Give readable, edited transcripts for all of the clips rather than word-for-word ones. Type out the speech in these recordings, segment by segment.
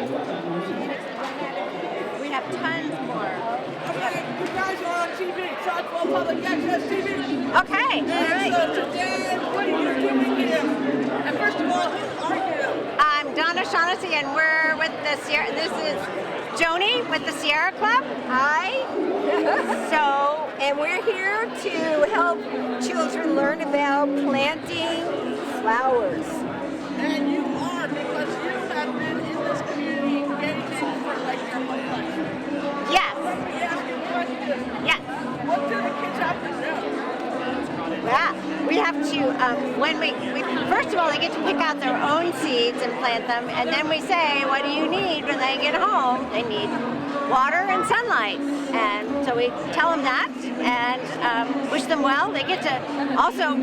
We have tons more. Okay, you guys are on TV, Charlottesville Public Access TV. Okay, all And right. so today, what are you doing here? And first of all, who are you? I'm Donna Shaughnessy, and we're with the Sierra. This is Joni with the Sierra Club. Hi. And we're here to help children learn about planting flowers. And you are, because you have been in this community engaging for like your whole life. Yes. Let me ask you a question. Yes. What do the kids have to do? Yeah, we have to, when we first of all, they get to pick out their own seeds and plant them, and then we say, what do you need when they get home? They need water and sunlight, and so we tell them that and wish them well. They get to, also,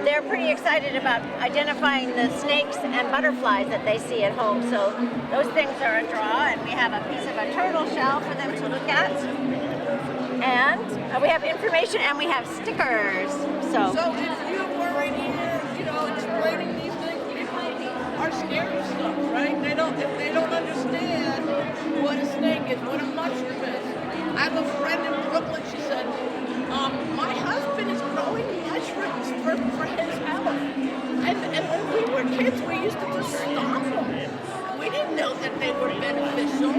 they're pretty excited about identifying the snakes and butterflies that they see at home, so those things are a draw, and we have a piece of a turtle shell for them to look at. And we have information and we have stickers. So if you were in here, explaining these things, people are scared of stuff, right? If they don't understand what a snake is, what a mushroom is. I have a friend in Brooklyn, she said, my husband is growing mushrooms for his health. And when we were kids, we used to just stop them. We didn't know that they were beneficial.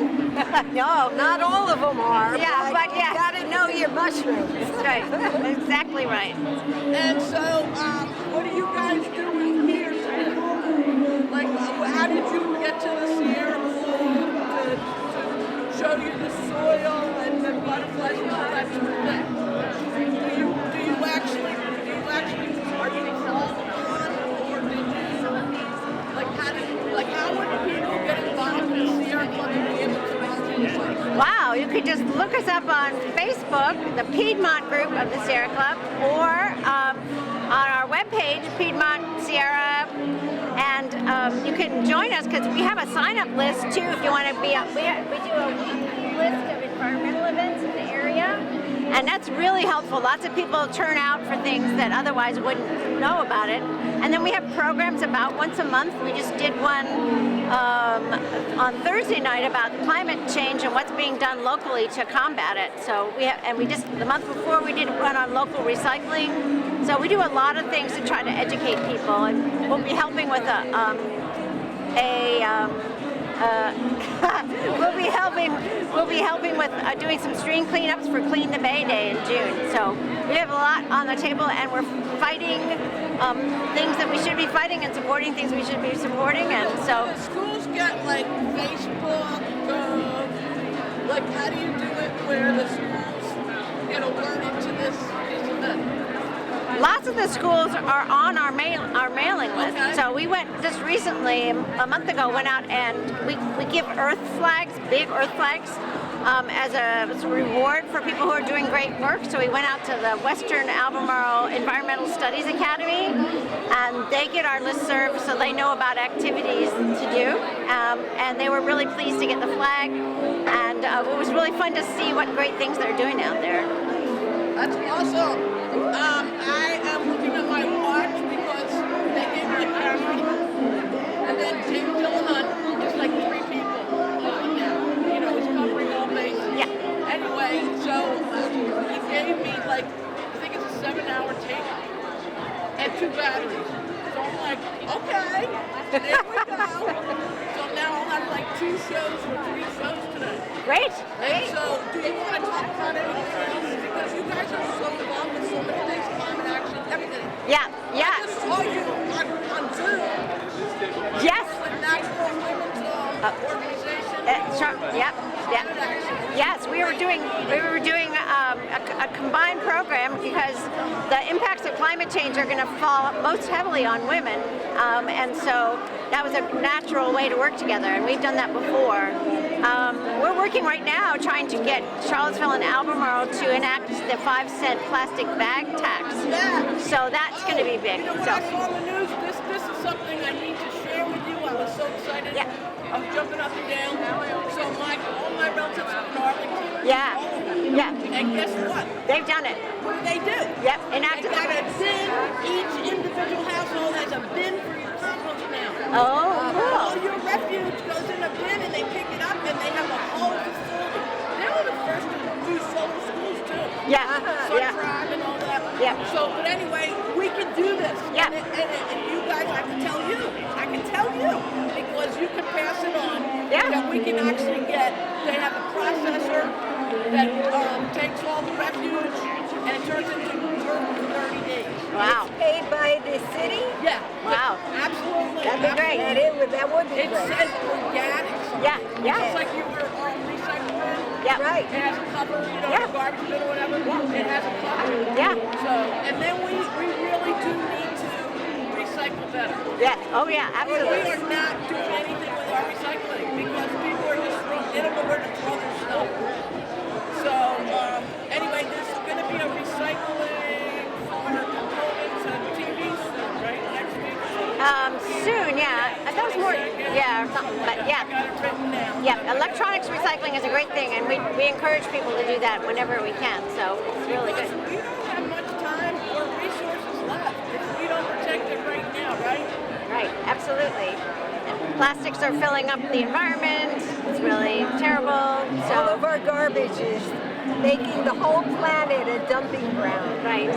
No, not all of them are. Yeah, but you gotta know your mushrooms. That's right. Exactly right. And so, what are you guys doing here today? Like, how did you get to the Sierra Club to show you the soil and the butterflies and all that sort of thing? Do you actually are you called on, or did you how would people get involved in the Sierra Club and be able to participate? Wow, you could just look us up on Facebook, the Piedmont group of the Sierra Club, or on our webpage, Piedmont Sierra, and you can join us because we have a sign-up list too if you want to be up. We do a weekly list of environmental events in the area, and that's really helpful. Lots of people turn out for things that otherwise wouldn't know about it. And then we have programs about once a month. We just did one on Thursday night about climate change and what's being done locally to combat it. So the month before we did one on local recycling. So we do a lot of things to try to educate people, and we'll be helping with we'll be helping with doing some stream cleanups for Clean the Bay Day in June. So we have a lot on the table, and we're fighting things that we should be fighting and supporting things we should be supporting. And so the schools get like Facebook, how do you do it where the schools get alerted to these events? lots of the schools are on our mailing list. Okay. So we went just recently, a month ago, went out and we give earth flags, big earth flags, as a reward for people who are doing great work. So we went out to the Western Albemarle Environmental Studies Academy, and they get our listserv so they know about activities to do. And they were really pleased to get the flag, and it was really fun to see what great things they're doing out there. That's awesome. I am looking at my watch because they gave me a camera, and then Ting is like 3 people now. You know, he's covering all bases. Yeah. Anyway, so he gave me I think it's a 7-hour tape and 2 batteries. So I'm like, okay, there we go. So now I'll have 2 shows or 3 shows today. Great. And so, do you want to talk about anything else? Because you guys are so involved with so many things, climate action, everything. Yeah. I just saw you on Zoom. Yes. With National Women's Organization. Yep. Yes, we were doing a combined program because the impacts of climate change are going to fall most heavily on women, and so that was a natural way to work together, and we've done that before. We're working right now trying to get Charlottesville and Albemarle to enact the 5-cent plastic bag tax. Yeah. So that's going to be big. You know, when I saw the news, this is something I need to share with you. I was so excited. Yeah. I'm jumping up and down. So all my relatives are in Arlington. Yeah. Yeah. And guess what? They've done it. What do? Yep. Enacted They got a it. bin. Each individual household has a bin for your compost now. Oh, cool. All your refuse goes in a bin, and they Yeah. And you guys, I can tell you, because you can pass it on. Yeah. That we can actually get. They have a processor that takes all the refuge and turns it into dirt in 30 days. Wow. It's paid by the city? Yeah. Wow. Absolutely. That'd be great. That would be It great. says organic. Yeah, yeah. It's like you were recycling bin. Yeah. Right. It has a cover, Yeah. the garbage bin or whatever. It has a cover. Yeah. So, and then we really do need to recycle better. Yeah. Oh yeah, We absolutely. are not doing anything with our recycling because people are just they don't know where to throw their stuff. So, anyway, there's going to be a recycling for components and TVs soon, right? Next week. Soon, yeah. That was more, yeah, or something. But I yeah, got it written down. yeah. Electronics recycling is a great thing, and we encourage people to do that whenever we can. So it's really Because good. we don't have much time or resources left if we don't protect it right now, right? Right, absolutely. And plastics are filling up the environment. It's really terrible. All of So our garbage is making the whole planet a dumping ground. right.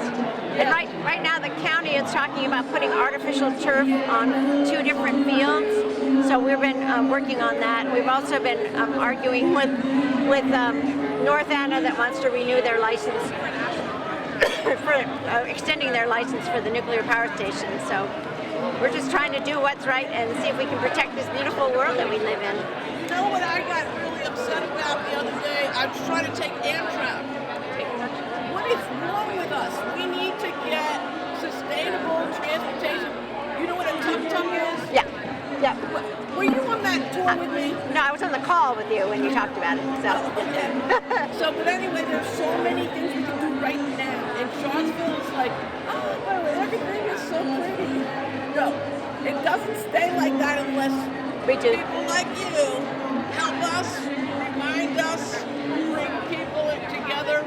And right now the county is talking about putting artificial turf on 2 different fields. So we've been working on that. We've also been arguing with North Anna that wants to renew their license for extending their license for the nuclear power station. So we're just trying to do what's right and see if we can protect this beautiful world that we live in. You know what I got really upset about the other day? I was trying to take Amtrak. What is wrong with us? We need to get sustainable transportation. You know what a tuk-tuk is? Yeah, yeah. Were you on that tour with me? No, I was on the call with you when you talked about it. So So, but anyway, there's so many things we can do right now. And Charlottesville is like, oh, but everything is so pretty. No, it doesn't stay like that unless we do. people like you help us, remind us, bring people together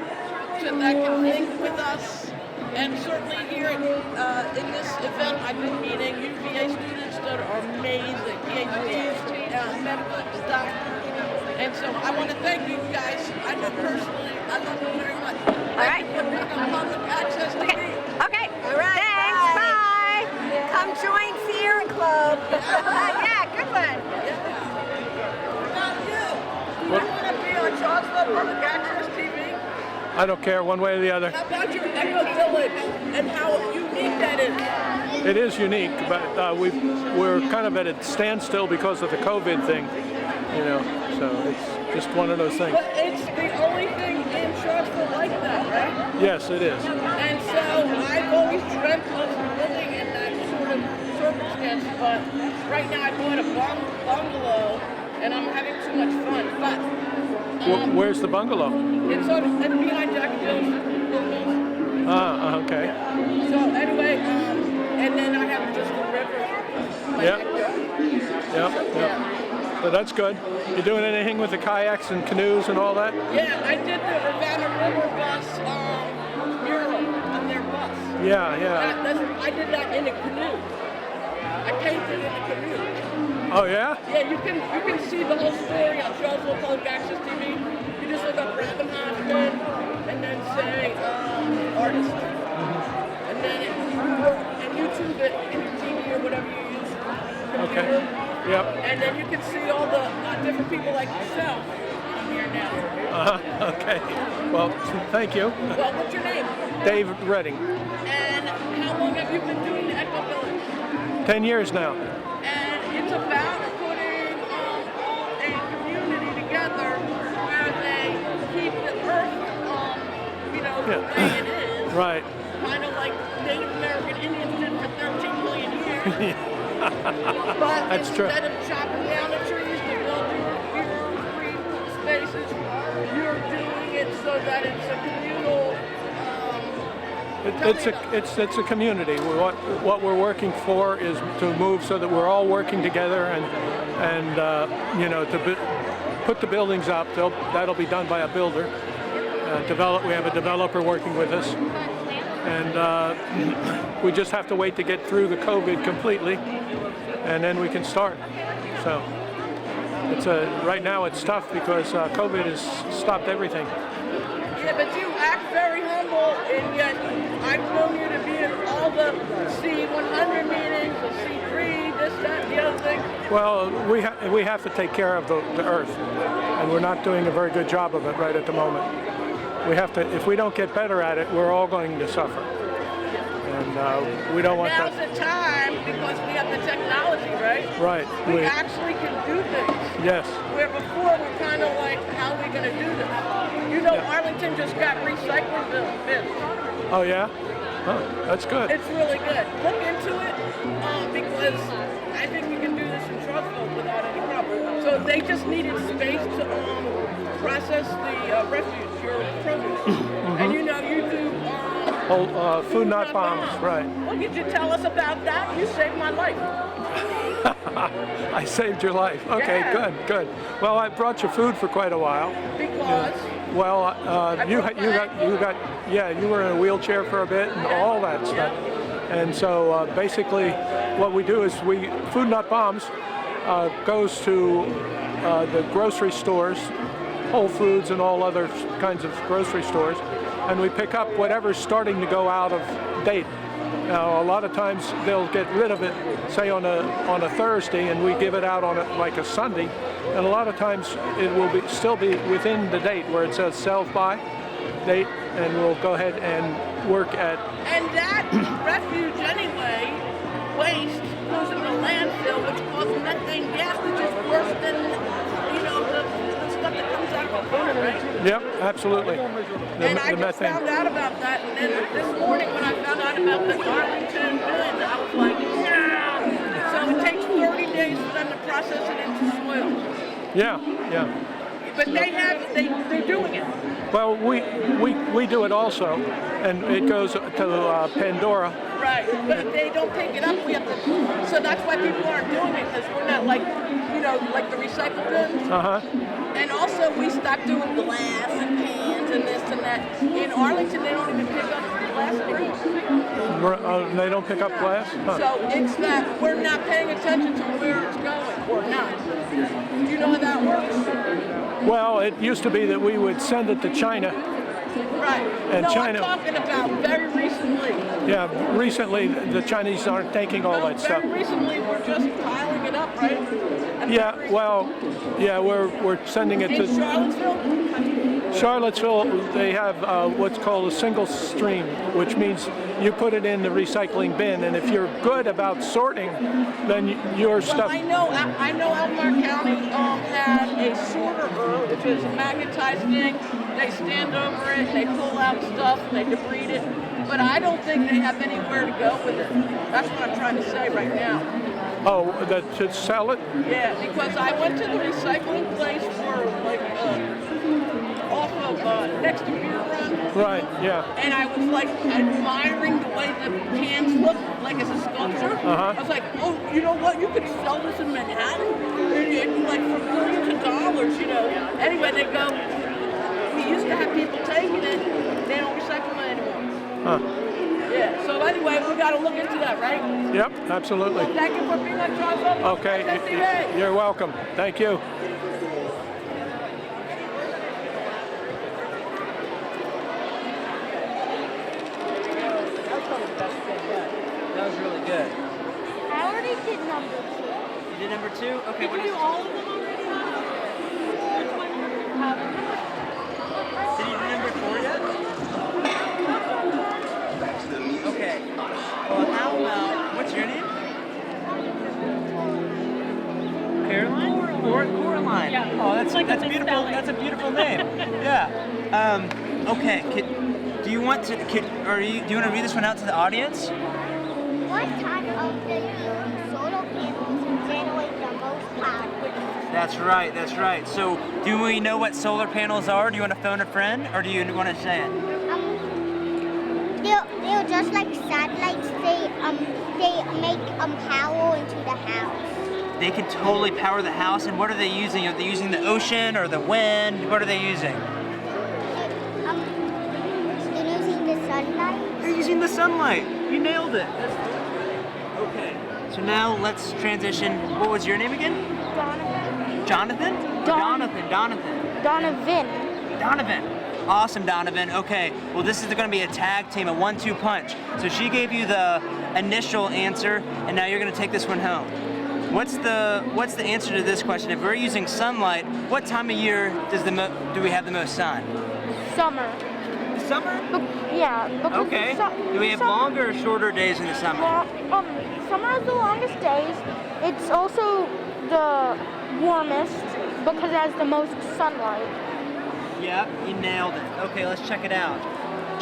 so that can think with us. And certainly here in this event, I've been meeting UVA students that are amazing, PhDs, medical stuff. And so I want to thank you guys. I know personally, I love you very much. All right. Thank you for being on Public Access TV. Okay. Okay. All right, Thanks. Bye. Come join Sierra Club. Yeah. Good one. What about you? Do you want to be on Charlottesville Public Access TV? I don't care one way or the other. How about your Echo Village and how unique that is? It is unique, but we're kind of at a standstill because of the COVID thing, you know. So it's just one of those things. But it's the only thing in Charlottesville like that, right? Yes, it is. And so I've always dreamt of living in that sort of circumstance, but right now I bought a bungalow and I'm having too much fun. But Where's the bungalow? it's behind Jack Jones building. Okay. So anyway, and then I have just the river. Yep. So that's good. You doing anything with the kayaks and canoes and all that? Yeah, I did the Urbana River bus mural on their bus. Yeah. I did that in a canoe. I painted in a canoe. Oh yeah? Yeah, you can see the whole story on Charlottesville Public Access TV. You just look up Brandon Hoffman and then say artist. And then and YouTube it in your TV or whatever you use. Okay. Yep. And then you can see all the different people like yourself on here now. Okay. Well, thank you. Well, what's your name? Dave Redding. And how long have you been doing the Echo Village? 10 years now. And it's about putting a community together where they keep the earth, the way it is. Right. Kind of like Native American Indians did for 13 million years. But That's true. instead of chopping down the trees to build your green spaces, you're doing it so that it's a communal. It's a community. What we're working for is to move so that we're all working together and to put the buildings up. That'll be done by a builder. We have a developer working with us, and we just have to wait to get through the COVID completely, and then we can start. So right now it's tough because COVID has stopped everything. Yeah, but you act very humble, and yet I've known you to be an all the C100 meetings, the C3, this, that, the other thing. Well, we have to take care of the earth, and we're not doing a very good job of it right at the moment. We have to. If we don't get better at it, we're all going to suffer, and we don't want Now's that. the time because we have the technology, right? Right. We actually can do things. Yes. Where before we're kind of like, how are we going to do this? You know, Yeah. Arlington just got recycling bins. Oh yeah. Oh, that's good. It's really good. Look into it because I think we can do this in Charlottesville without any problem. So they just needed space to process the refuse, your produce. And you know, you do Food not bombs. Right. Well, could you tell us about that? You saved my life. I saved your life. Okay, Yeah. good. Well, I brought you food for quite a while. Because Well, you were in a wheelchair for a bit and all that stuff. And so basically, what we do is Food Not Bombs goes to the grocery stores, Whole Foods and all other kinds of grocery stores, and we pick up whatever's starting to go out of date. Now, a lot of times they'll get rid of it, say on a Thursday, and we give it out on like a Sunday. And a lot of times it will still be within the date where it says sell by date, and we'll go ahead and work at. And that refuge anyway, waste, goes in the landfill, which causes methane gas, which is worse than, you know, the stuff that comes out of a barn, right? Yep, absolutely. And I just found out about that, and then this morning when I found out about the Arlington bin, I was like, yeah! So it takes 30 days for them to process it into soil. Yeah. But they're doing it. Well, we do it also, and it goes to Pandora. Right, but if they don't pick it up, we have to. So that's why people aren't doing it, because we're not like, you know, like the recycle bins. And also, we stopped doing glass and cans and this and that. In Arlington, they don't even pick up glass bricks. They don't pick up glass? Huh. So it's that we're not paying attention to where it's going, or not. Do you know how that works? Well, it used to be that we would send it to China. Right. And no, China, I'm talking about very recently. Yeah, recently the Chinese aren't taking all that stuff. Very recently, we're just piling it up, right? And Yeah, well, yeah, we're sending it in to Charlottesville. They have what's called a single stream, which means you put it in the recycling bin, and if you're good about sorting, then your Well, stuff. I know Albemarle County had a sorter, which is a magnetized thing. They stand over it, they pull out stuff, they debride it. But I don't think they have anywhere to go with it. That's what I'm trying to say right now. Oh, that to sell it? Yeah, because I went to the recycling place for like off of next to Beer Run. Right, yeah. And I was like admiring the way the cans look, like as a sculpture. I was like, oh, you know what? You could sell this in Manhattan, and like for millions of dollars, you know. Anyway, they go. We used to have people taking it. They don't recycle it anymore. Yeah. So anyway, we got to look into that, right? Yep, absolutely. Well, thank you for being on Charlottesville. Okay, you're welcome. Thank you. That was really good. I already did number 2. You did number 2? Okay, Did what you is do all of them already? Did you do number 4 yet? Okay. Well, how about, what's your name? Caroline? Coraline. Yeah. Oh, that's Like a beautiful. misspelling. That's a beautiful name. Yeah. Okay. Do you want to? Do you want to read this one out to the audience? What time of the year solar panels generate the most power? That's right. That's right. So, do we know what solar panels are? Do you want to phone a friend, or do you want to say it? They're just like satellites. They make power into the house. They can totally power the house. And what are they using? Are they using the ocean or the wind? What are they using? They're using the sunlight. They're using the sunlight. You nailed it. Okay. So now let's transition. What was your name again? Donovan. Jonathan? Donovan. Donovan. Donovan. Awesome, Donovan. Okay, well this is going to be a tag team, a 1-2 punch. So she gave you the initial answer, and now you're going to take this one home. What's the answer to this question? If we're using sunlight, what time of year do we have the most sun? Summer. Summer? Yeah. Because Okay. Do we have longer or shorter days in the summer? Summer has the longest days. It's also the warmest because it has the most sunlight. Yep, you nailed it. Okay, let's check it out.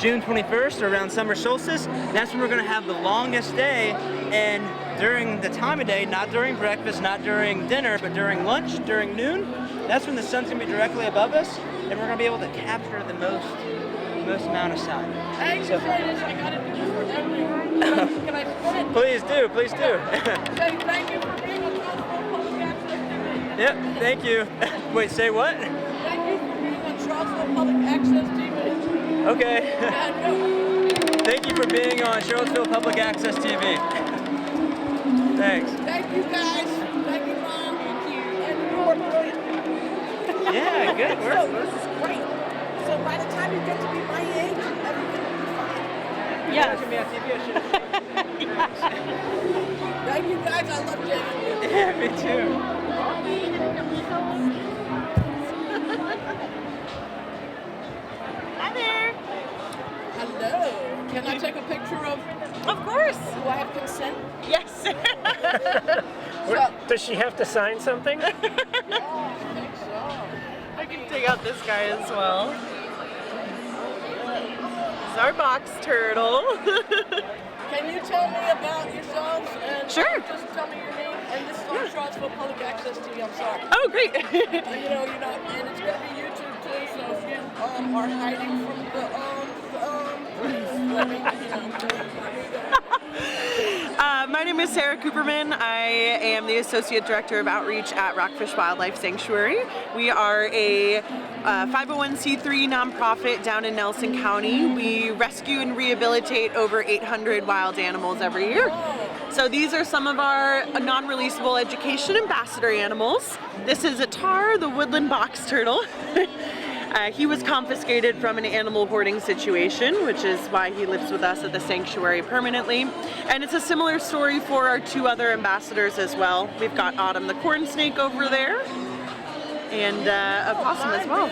June 21st, around summer solstice, that's when we're going to have the longest day, and during the time of day, not during breakfast, not during dinner, but during lunch, during noon, that's when the sun's going to be directly above us, and we're going to be able to capture the most amount of sun. I hate to say this, I gotta do this for everyone. Can I spin it? Please do, please do. Say thank you for being on Charlottesville Public Access TV. Yep, thank you. Wait, say what? Thank you for being on Charlottesville Public Access TV. Okay. Yeah, go. Thank you for being on Charlottesville Public Access TV. Thanks. Thank you guys. Thank you, Mom. Thank you. And you are brilliant. Yeah, good work. So this is great. So by the time you get to be my age, everything will be fine. Yeah, it's gonna be on TV. I should. Thank you guys. I love Jamie. Yeah, me too. Hi there. Hello. Can I take a picture of? Of course. Do I have consent? Yes. Does she have to sign something? I think so. I can take out this guy as well. This is our box turtle. Can you tell me about yourselves? And Sure. Just tell me your name. And this is on Charlottesville Public Access TV. I'm sorry. Oh, great. And and it's gonna be YouTube too. So if you are hiding from the please let me My name is Sarah Cooperman. I am the Associate Director of Outreach at Rockfish Wildlife Sanctuary. We are a 501c3 nonprofit down in Nelson County. We rescue and rehabilitate over 800 wild animals every year. So these are some of our non-releasable education ambassador animals. This is Atar, the woodland box turtle. He was confiscated from an animal hoarding situation, which is why he lives with us at the sanctuary permanently. And it's a similar story for our two other ambassadors as well. We've got Autumn the corn snake over there, and a possum as well.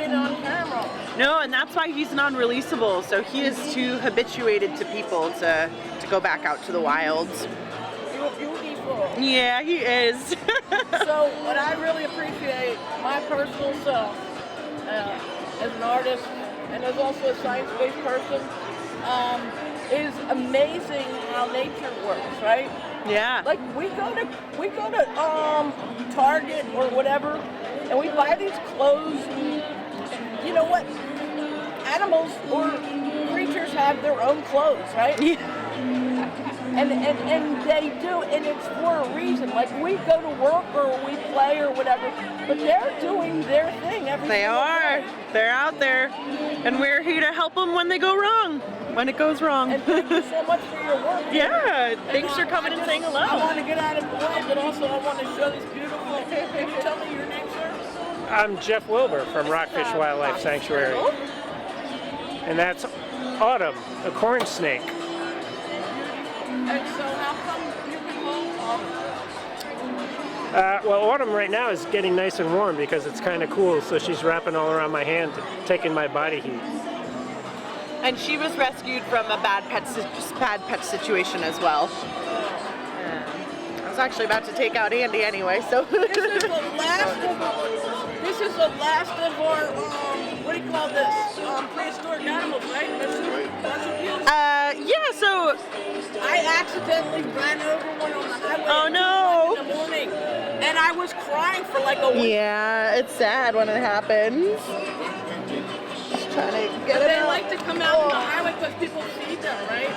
No, and that's why he's non-releasable. So he is too habituated to people to go back out to the wilds. You're beautiful. Yeah, he is. So what I really appreciate, my personal self, as an artist and as also a science-based person, is amazing how nature works, right? Yeah. Like we go to Target or whatever, and we buy these clothes. And you know what? Animals or creatures have their own clothes, right? Yeah. And they do, and it's for a reason. Like we go to work or we play or whatever, but they're doing their thing every They single are. day. They're out there, and we're here to help them when they go wrong, when it goes wrong. And thank you so much for your work. Yeah, thanks for coming and saying hello. I want to get out of the way, but also I want to show these beautiful. Can you tell me your name, sir? I'm Jeff Wilbur from Rockfish Wildlife Sanctuary. And that's Autumn, a corn snake. And so how come you can hold Well, Autumn right now is getting nice and warm because it's kind of cool, so she's wrapping all around my hand, taking my body heat. And she was rescued from a bad pet situation as well. I was actually about to take out Andy anyway, so. This is the last of our, what do you call this? Prehistoric animals, right? Marsupials? Yeah, so. I accidentally ran over one on the highway. Oh, no. In the morning, and I was crying for like a week. Yeah, it's sad when it happens. Just trying to get But it they out. like to come out on the highway because people feed them, right?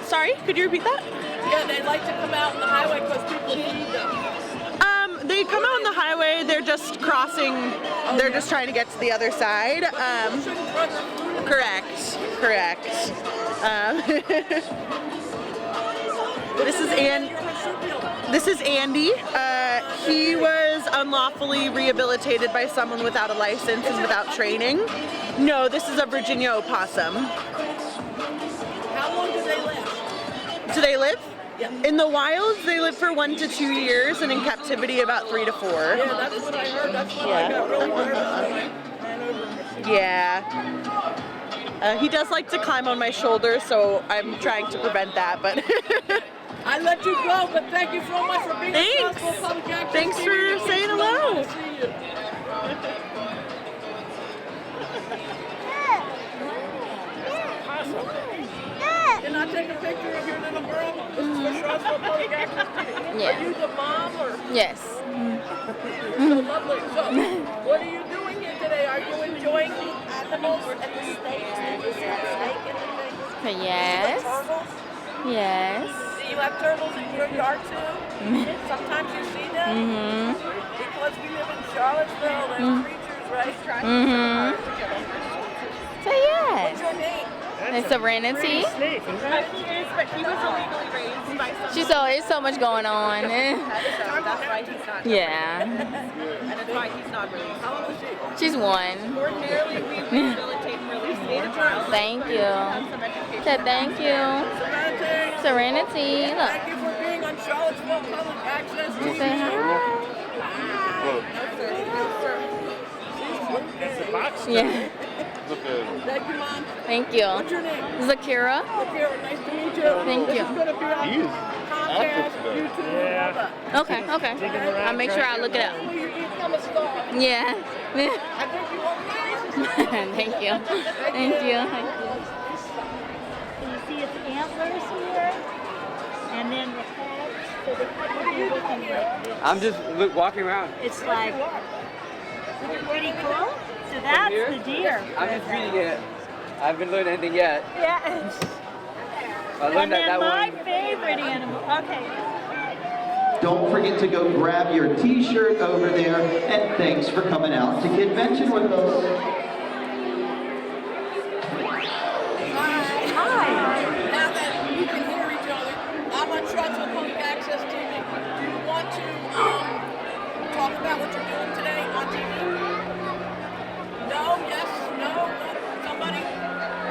Sorry, could you repeat that? Yeah, they like to come out on the highway because people feed them. They come out on the highway, they're just crossing, they're just trying to get to the other side. Shouldn't throw their food in. Correct. This is Andy. He was unlawfully rehabilitated by someone without a license and without training. No, this is a Virginia opossum. How long do they live? Do they live? Yeah. In the wilds, they live for 1 to 2 years, and in captivity, about 3 to 4. Yeah, that's what I heard. That's what I got really worried about. I ran over him. Yeah. He does like to climb on my shoulder, so I'm trying to prevent that, but... I let you go, but thank you so much for being Thanks. on Charlottesville Public Access Thanks TV. for saying hello. Good to see you. Can I take a picture of your little girl? This is for Charlottesville Public Access TV. Yeah. Are you the mom or? Yes. So lovely. So, what are you doing here today? Are you enjoying the animals and the snakes? Did you see the snake and the things? Yes. The turtles? Yes. Do you have turtles in your yard too? Sometimes you see them? Because we live in Charlottesville, there's creatures, right? Trying to So yes. What's your name? It's Serenity. But he was illegally raised by someone. It's so much going on. That's why he's not. Yeah. And that's why he's not released. How old is she? She's 1. Ordinarily, we rehabilitate and release native child. Thank you. Have some education. Said thank you. Serenity. Serenity. Look. Thank you for being on Charlottesville Public Access TV. Say hi. Yeah. Thank you, Mom. Thank you. What's your name? Zakira. Akira, nice to meet you. Thank This you. is going to be on Comcast, YouTube, all that. Okay. I'll make sure I look it up. You become a star. Yeah. I think you want nice. Thank you. Thank you. Thank you. You see its antlers here, and then the head. So the head looking like this. I'm just walking around. It's like pretty cool. So that's the deer. I'm just reading it. I haven't learned anything yet. Yeah. I learned And then that my one. favorite animal. Okay. Don't forget to go grab your t-shirt over there, and thanks for coming out to Vention with us. Hi. Now that you can hear each other, I'm on Charlottesville Public Access TV. Do you want to talk about what you're doing today on TV? No, yes, no, somebody?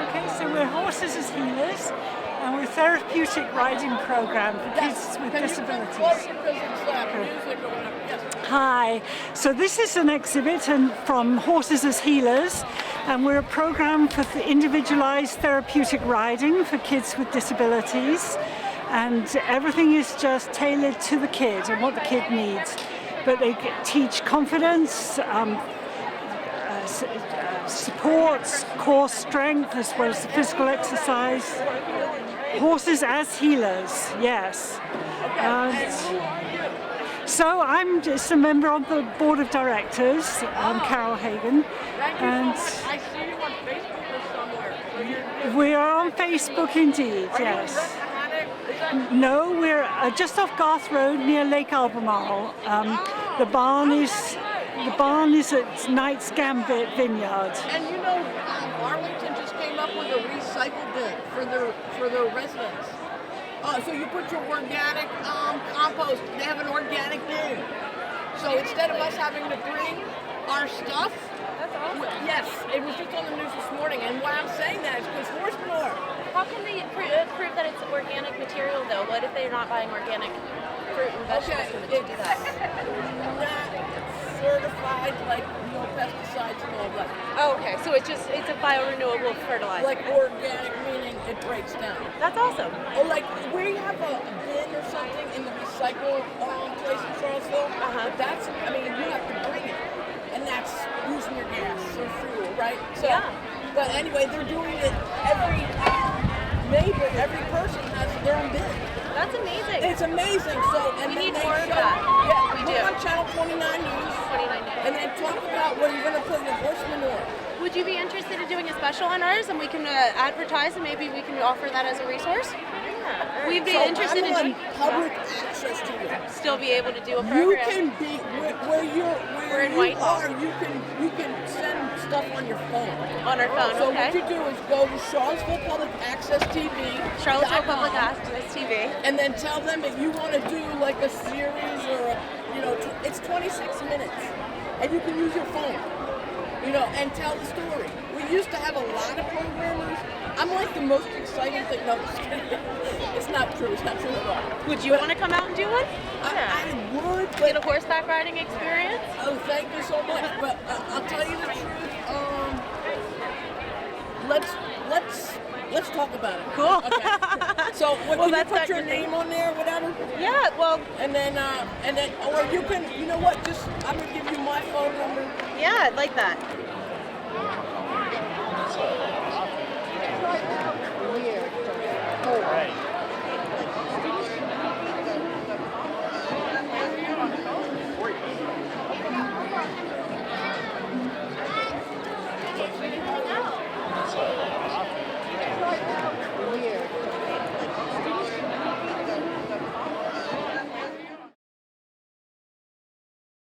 Okay, so we're Horses as Healers, and we're a therapeutic riding program for kids with disabilities. Hi, so this is an exhibit from Horses as Healers, and we're a program for individualized therapeutic riding for kids with disabilities, and everything is just tailored to the kid and what the kid needs. But they teach confidence, supports, core strength, as well as the physical exercise. Horses as healers, yes. So I'm just a member of the board of directors. I'm Carol Hagan, and I see you on Facebook or somewhere. we are on Facebook indeed, yes. No, we're just off Garth Road near Lake Albemarle. The barn is at Knight's Gambit Vineyard. And you know, Arlington just came up with a recycle bin for their residents. So you put your organic compost. They have an organic bin. So instead of us having to bring our stuff, that's awesome. Yes, it was just on the news this morning. And why I'm saying that is because horse manure. How can they prove that it's organic material, though? What if they're not buying organic fruit and vegetables from the do that? Not certified, like no pesticides and all that. Oh, okay. So it's a biorenewable fertilizer. Like organic, meaning it breaks down. That's awesome. Or like where you have a bin or something in the recycle place in Charlottesville. That's, I mean, you have to bring it, and that's using your gas or fuel, right? So, yeah. But anyway, they're doing it. Every neighbor, every person has their own bin. That's amazing. It's amazing. So, and we then need they more of show, that. Yeah, We look do. on Channel 29 News. 29 News. And then talk about what you're going to put in your horse manure. Would you be interested in doing a special on ours, and we can advertise, and maybe we can offer that as a resource? Yeah. We'd be interested in doing public access to you. Still be able to do a program. You can be where you are. You can send stuff on your phone. On our phone, so okay. what you do is go to Charlottesville Public Access TV. Charlottesville Public Access TV. And then tell them that you want to do like a series or you know, it's 26 minutes, and you can use your phone, you know, and tell the story. We used to have a lot of programmers. I'm like the most exciting thing. No, just kidding. It's not true. It's not true at all. Would you want to come out and do one? I would. But, Get a horseback riding experience? oh, thank you so much. But I'll tell you the truth. Let's talk about it. Cool. Okay. So Well, can you that's put not your your thing. name on there, whatever? Yeah, well, And then, or you can, you know what? Just I'm gonna give you my phone number. yeah, I'd like that. Right.